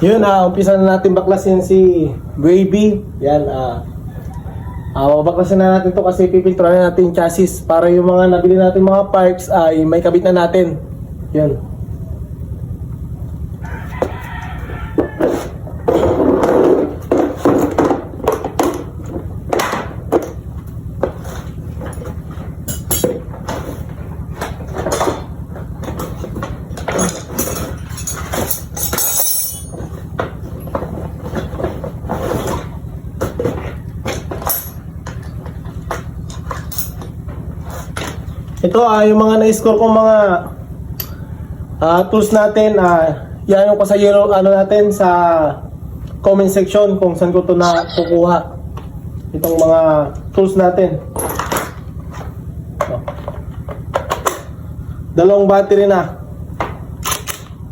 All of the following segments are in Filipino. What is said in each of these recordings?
Yun, umpisa na natin baklasin si wavey. Yan, baklasin na natin to kasi pipinturan na natin yung chassis para yung mga nabili natin mga parts ay may kabit na natin. Yun. Ito yung mga na-score kong mga tools natin. Yan yung sa yellow natin sa comment section kung saan ko ito na kukuha. Itong mga tools natin. Dalawang battery na.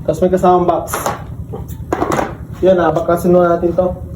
Tapos may kasamang box. Yan, baklasin na natin to.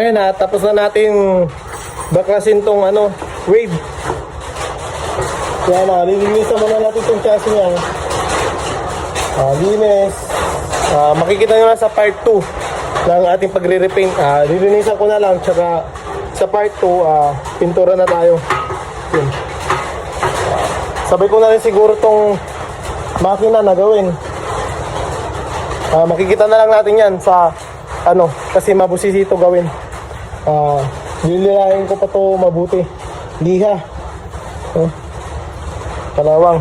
Ayan na, tapos na natin baklasin tong ano, wave. Kaya na, lilinisan muna natin itong chassis niya. Linis. Makikita nyo na sa part 2 ng ating pagre-repaint. Lilinisan ko na lang, tsaka sa part 2, pintura na tayo. Yun. Sabay ko na rin siguro tong makina na gawin. Makikita na lang natin yan sa ano, kasi mabusisi ito gawin. Lililahin ko pa to mabuti. Liha. Kalawang.